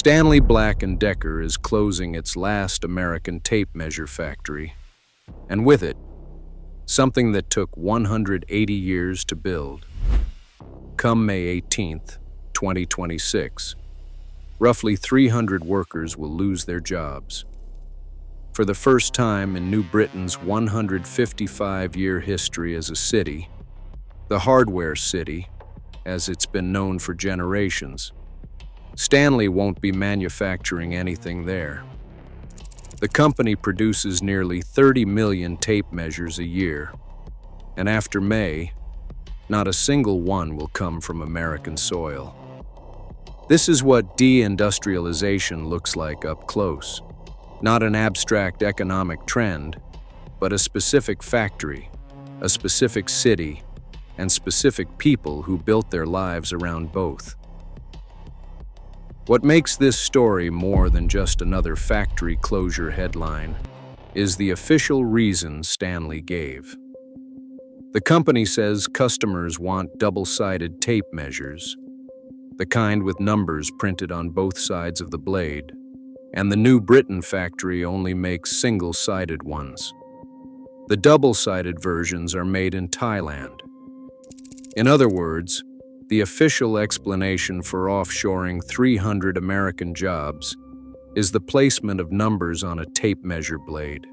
Stanley Black Decker is closing its last American tape measure factory, and with it, something that took 180 years to build. Come May 18th, 2026, roughly 300 workers will lose their jobs. For the first time in New Britain's 155-year history as a city, the hardware city, as it's been known for generations, Stanley won't be manufacturing anything there. The company produces nearly 30 million tape measures a year, and after May, not a single one will come from American soil. This is what deindustrialization looks like up close. Not an abstract economic trend, but a specific factory, a specific city, and specific people who built their lives around both. What makes this story more than just another factory closure headline is the official reason Stanley gave. The company says customers want double-sided tape measures, the kind with numbers printed on both sides of the blade, and the New Britain factory only makes single-sided ones. The double-sided versions are made in Thailand. In other words, the official explanation for offshoring 300 American jobs is the placement of numbers on a tape measure blade.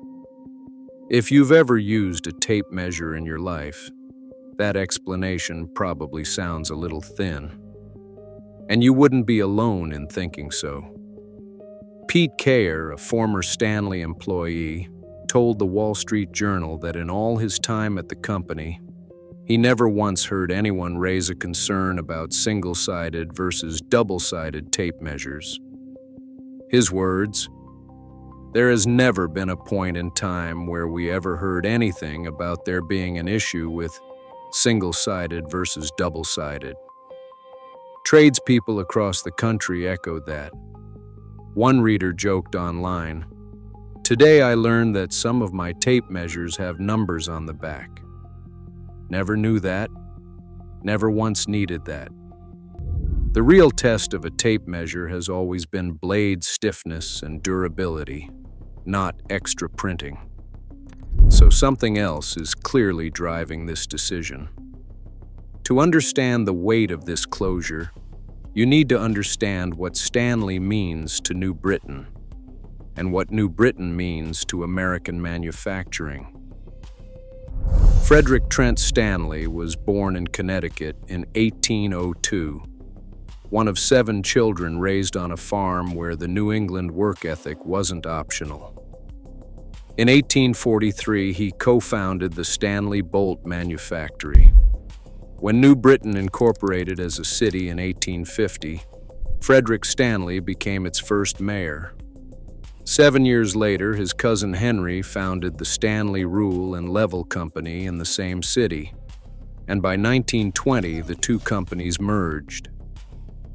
If you've ever used a tape measure in your life, that explanation probably sounds a little thin. And you wouldn't be alone in thinking so. Pete Kayer, a former Stanley employee, told the Wall Street Journal that in all his time at the company, he never once heard anyone raise a concern about single-sided versus double-sided tape measures. His words, "There has never been a point in time where we ever heard anything about there being an issue with single-sided versus double-sided." Tradespeople across the country echoed that. One reader joked online, "Today I learned that some of my tape measures have numbers on the back. Never knew that. Never once needed that." The real test of a tape measure has always been blade stiffness and durability, not extra printing. So something else is clearly driving this decision. To understand the weight of this closure, you need to understand what Stanley means to New Britain and what New Britain means to American manufacturing. Frederick Trent Stanley was born in Connecticut in 1802, one of 7 children raised on a farm where the New England work ethic wasn't optional. In 1843, he co-founded the Stanley Bolt Manufactory. When New Britain incorporated as a city in 1850, Frederick Stanley became its first mayor. 7 years later, his cousin Henry founded the Stanley Rule and Level Company in the same city, and by 1920, the two companies merged.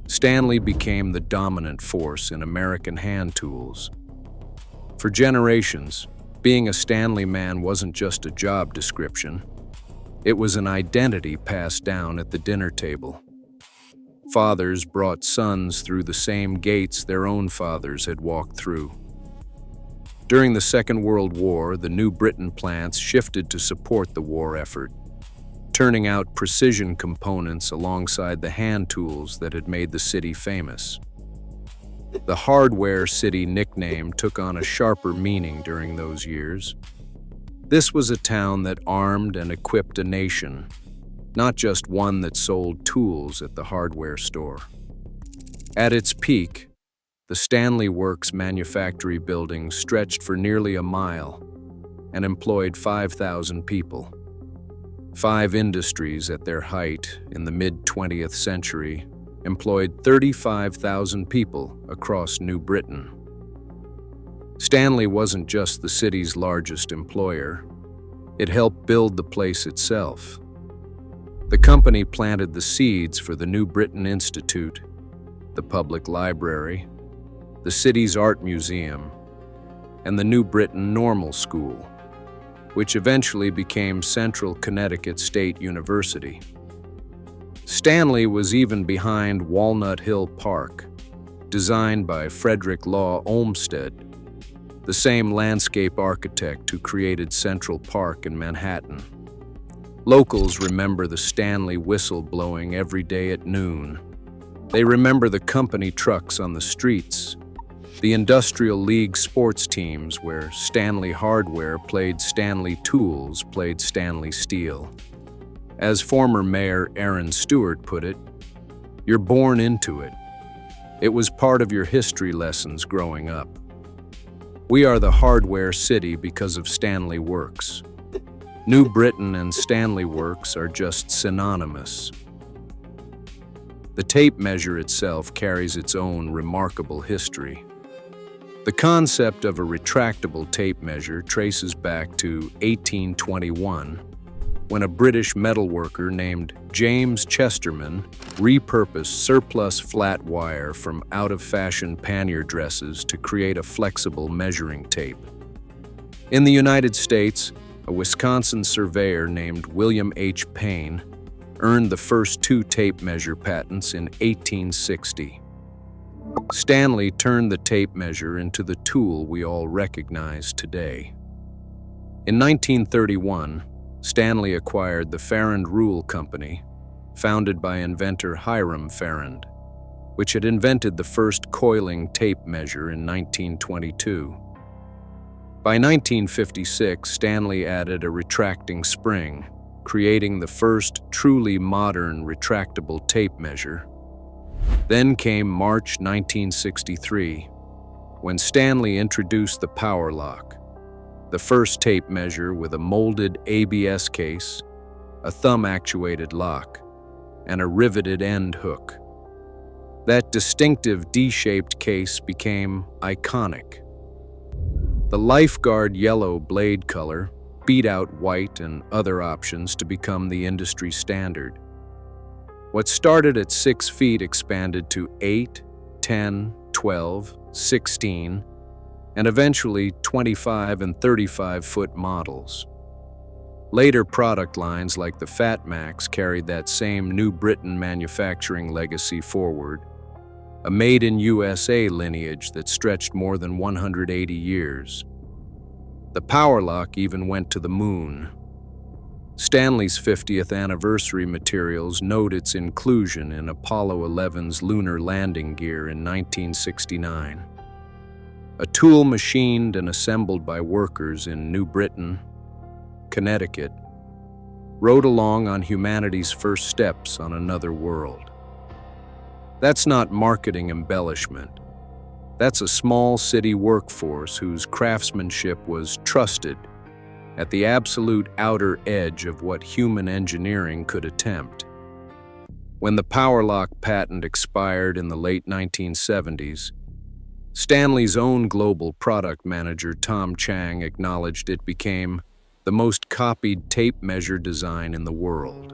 Stanley became the dominant force in American hand tools. For generations, being a Stanley man wasn't just a job description. It was an identity passed down at the dinner table. Fathers brought sons through the same gates their own fathers had walked through. During the Second World War, the New Britain plants shifted to support the war effort, turning out precision components alongside the hand tools that had made the city famous. The hardware city nickname took on a sharper meaning during those years. This was a town that armed and equipped a nation, not just one that sold tools at the hardware store. At its peak, the Stanley Works manufactory building stretched for nearly a mile and employed 5,000 people. 5 industries at their height in the mid-20th century employed 35,000 people across New Britain. Stanley wasn't just the city's largest employer. It helped build the place itself. The company planted the seeds for the New Britain Institute, the public library, the city's art museum, and the New Britain Normal School, which eventually became Central Connecticut State University. Stanley was even behind Walnut Hill Park, designed by Frederick Law Olmsted, the same landscape architect who created Central Park in Manhattan. Locals remember the Stanley whistle blowing every day at noon. They remember the company trucks on the streets, the Industrial League sports teams where Stanley Hardware played Stanley Tools played Stanley Steel. As former Mayor Aaron Stewart put it, "You're born into it." It was part of your history lessons growing up. We are the hardware city because of Stanley Works. New Britain and Stanley Works are just synonymous. The tape measure itself carries its own remarkable history. The concept of a retractable tape measure traces back to 1821, when a British metalworker named James Chesterman repurposed surplus flat wire from out-of-fashion pannier dresses to create a flexible measuring tape. In the United States, a Wisconsin surveyor named William H. Payne earned the first 2 tape measure patents in 1860. Stanley turned the tape measure into the tool we all recognize today. In 1931, Stanley acquired the Farrand Rule Company, founded by inventor Hiram Farrand, which had invented the first coiling tape measure in 1922. By 1956, Stanley added a retracting spring, creating the first truly modern retractable tape measure. Then came March 1963, when Stanley introduced the Power Lock, the first tape measure with a molded ABS case, a thumb-actuated lock, and a riveted end hook. That distinctive D-shaped case became iconic. The lifeguard yellow blade color beat out white and other options to become the industry standard. What started at 6 feet expanded to 8, 10, 12, 16, and eventually 25 and 35-foot models. Later product lines like the Fat Max carried that same New Britain manufacturing legacy forward, a made-in-USA lineage that stretched more than 180 years. The Power Lock even went to the moon. Stanley's 50th anniversary materials note its inclusion in Apollo 11's lunar landing gear in 1969. A tool machined and assembled by workers in New Britain, Connecticut, rode along on humanity's first steps on another world. That's not marketing embellishment. That's a small city workforce whose craftsmanship was trusted at the absolute outer edge of what human engineering could attempt. When the Power Lock patent expired in the late 1970s, Stanley's own global product manager Tom Chang acknowledged it became the most copied tape measure design in the world.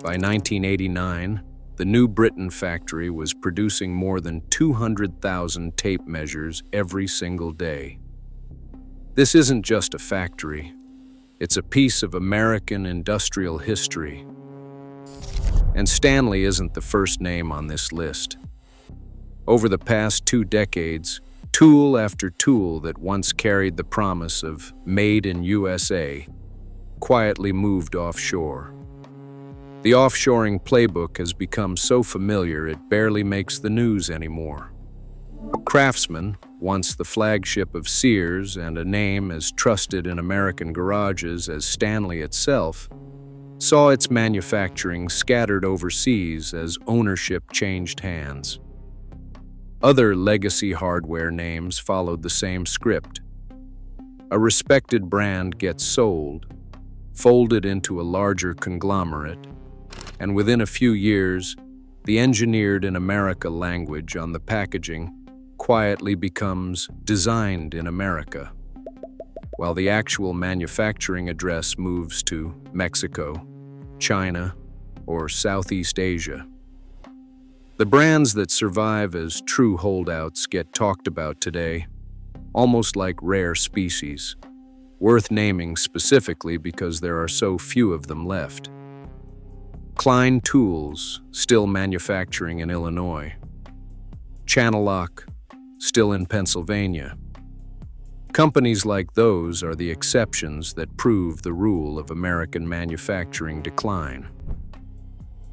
By 1989, the New Britain factory was producing more than 200,000 tape measures every single day. This isn't just a factory, it's a piece of American industrial history. And Stanley isn't the first name on this list. Over the past 2 decades, tool after tool that once carried the promise of made in USA quietly moved offshore. The offshoring playbook has become so familiar it barely makes the news anymore. Craftsman, once the flagship of Sears and a name as trusted in American garages as Stanley itself, saw its manufacturing scattered overseas as ownership changed hands. Other legacy hardware names followed the same script. A respected brand gets sold, folded into a larger conglomerate, and within a few years, the engineered in America language on the packaging quietly becomes designed in America, while the actual manufacturing address moves to Mexico, China, or Southeast Asia. The brands that survive as true holdouts get talked about today, almost like rare species, worth naming specifically because there are so few of them left. Klein Tools, still manufacturing in Illinois. Channel Lock, still in Pennsylvania. Companies like those are the exceptions that prove the rule of American manufacturing decline.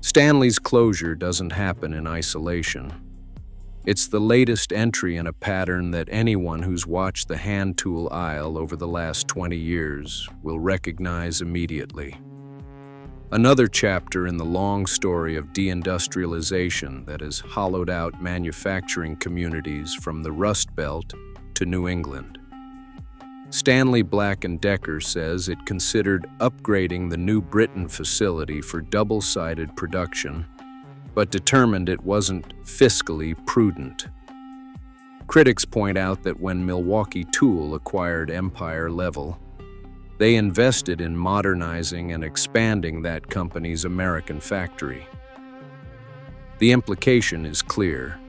Stanley's closure doesn't happen in isolation. It's the latest entry in a pattern that anyone who's watched the hand tool aisle over the last 20 years will recognize immediately. Another chapter in the long story of deindustrialization that has hollowed out manufacturing communities from the Rust Belt to New England. Stanley Black Decker says it considered upgrading the New Britain facility for double-sided production, but determined it wasn't fiscally prudent. Critics point out that when Milwaukee Tool acquired Empire Level, they invested in modernizing and expanding that company's American factory. The implication is clear.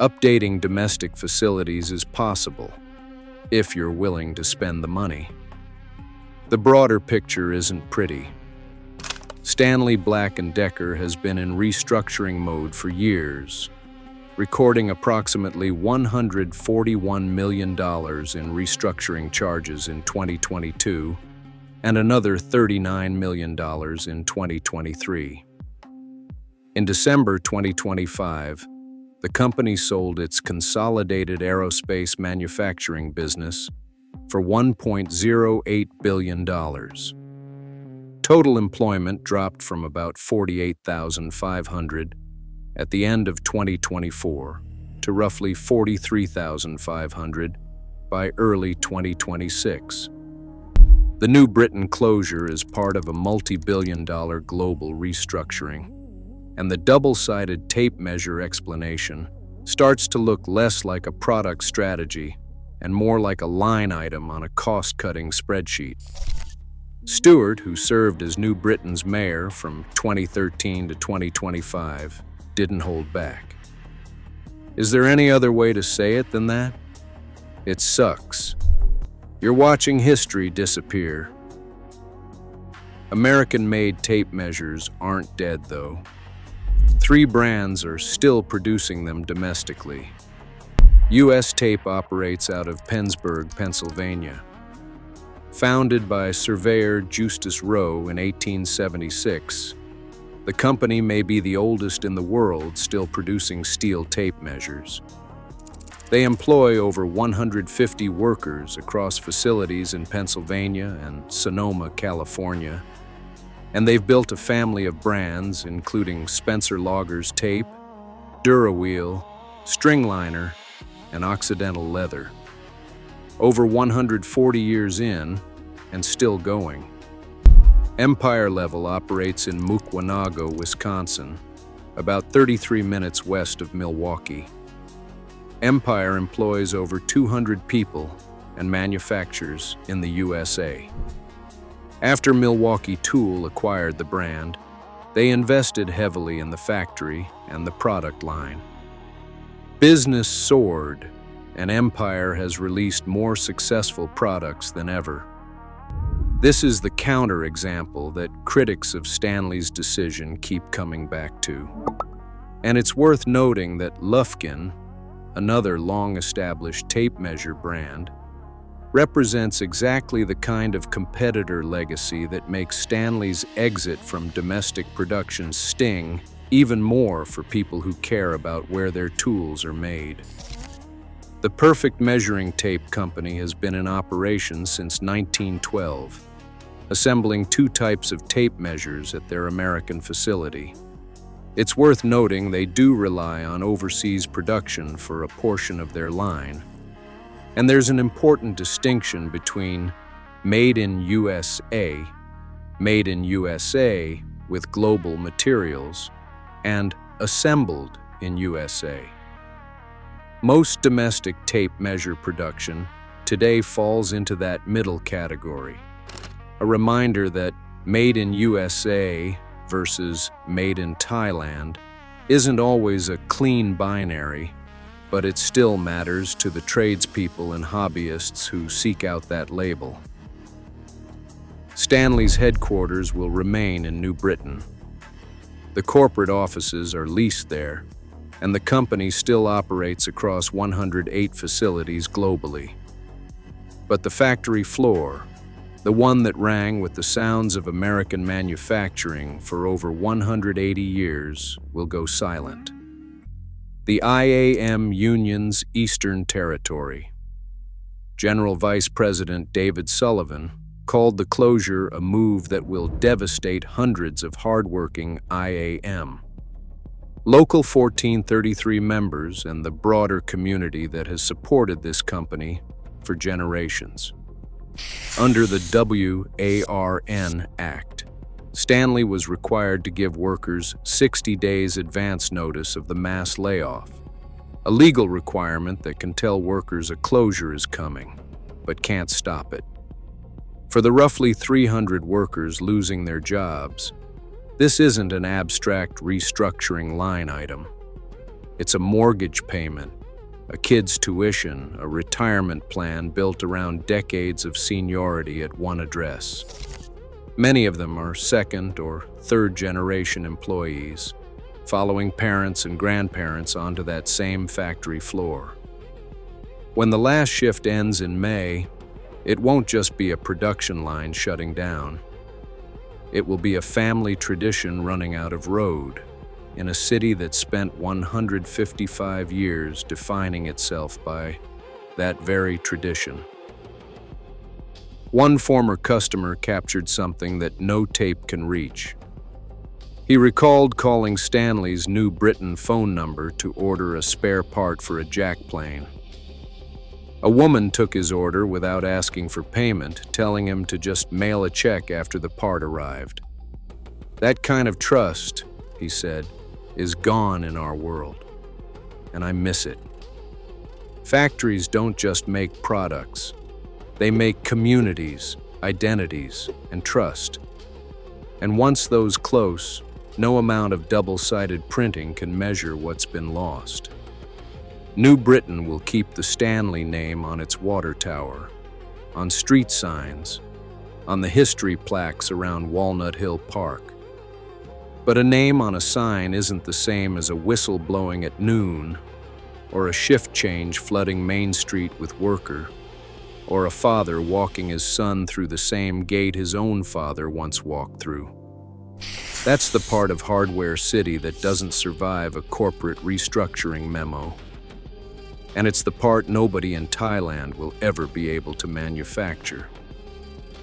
Updating domestic facilities is possible, if you're willing to spend the money. The broader picture isn't pretty. Stanley Black Decker has been in restructuring mode for years, recording approximately $141 million in restructuring charges in 2022 and another $39 million in 2023. In December 2025, the company sold its consolidated aerospace manufacturing business for $1.08 billion. Total employment dropped from about 48,500 at the end of 2024 to roughly 43,500 by early 2026. The New Britain closure is part of a multi-billion-dollar global restructuring, and the double-sided tape measure explanation starts to look less like a product strategy and more like a line item on a cost-cutting spreadsheet. Stewart, who served as New Britain's mayor from 2013 to 2025, didn't hold back. Is there any other way to say it than that? It sucks. You're watching history disappear. American-made tape measures aren't dead, though. 3 brands are still producing them domestically. U.S. Tape operates out of Pennsburg, Pennsylvania. Founded by surveyor Justus Rowe in 1876, the company may be the oldest in the world still producing steel tape measures. They employ over 150 workers across facilities in Pennsylvania and Sonoma, California, and they've built a family of brands including Spencer Loggers Tape, Durawheel, Stringliner, and Occidental Leather. Over 140 years in, and still going. Empire Level operates in Mukwonago, Wisconsin, about 33 minutes west of Milwaukee. Empire employs over 200 people and manufactures in the USA. After Milwaukee Tool acquired the brand, they invested heavily in the factory and the product line. Business soared, and Empire has released more successful products than ever. This is the counterexample that critics of Stanley's decision keep coming back to. And it's worth noting that Lufkin, another long-established tape measure brand, represents exactly the kind of competitor legacy that makes Stanley's exit from domestic production sting even more for people who care about where their tools are made. The Perfect Measuring Tape Company has been in operation since 1912, assembling 2 types of tape measures at their American facility. It's worth noting they do rely on overseas production for a portion of their line. And there's an important distinction between made in USA with global materials, and assembled in USA. Most domestic tape measure production today falls into that middle category. A reminder that made in USA versus made in Thailand isn't always a clean binary, but it still matters to the tradespeople and hobbyists who seek out that label. Stanley's headquarters will remain in New Britain. The corporate offices are leased there, and the company still operates across 108 facilities globally. But the factory floor, the one that rang with the sounds of American manufacturing for over 180 years, will go silent. The IAM Union's Eastern Territory. General Vice President David Sullivan called the closure a move that will devastate hundreds of hardworking IAM. Local 1433 members and the broader community that has supported this company for generations. Under the WARN Act, Stanley was required to give workers 60 days advance notice of the mass layoff, a legal requirement that can tell workers a closure is coming, but can't stop it. For the roughly 300 workers losing their jobs, this isn't an abstract restructuring line item. It's a mortgage payment, a kid's tuition, a retirement plan built around decades of seniority at one address. Many of them are second or third generation employees, following parents and grandparents onto that same factory floor. When the last shift ends in May, it won't just be a production line shutting down. It will be a family tradition running out of road in a city that spent 155 years defining itself by that very tradition. One former customer captured something that no tape can reach. He recalled calling Stanley's New Britain phone number to order a spare part for a jack plane. A woman took his order without asking for payment, telling him to just mail a check after the part arrived. That kind of trust, he said, is gone in our world, and I miss it. Factories don't just make products. They make communities, identities, and trust. And once those close, no amount of double-sided printing can measure what's been lost. New Britain will keep the Stanley name on its water tower, on street signs, on the history plaques around Walnut Hill Park. But a name on a sign isn't the same as a whistle blowing at noon, or a shift change flooding Main Street with worker, or a father walking his son through the same gate his own father once walked through. That's the part of Hardware City that doesn't survive a corporate restructuring memo. And it's the part nobody in Thailand will ever be able to manufacture.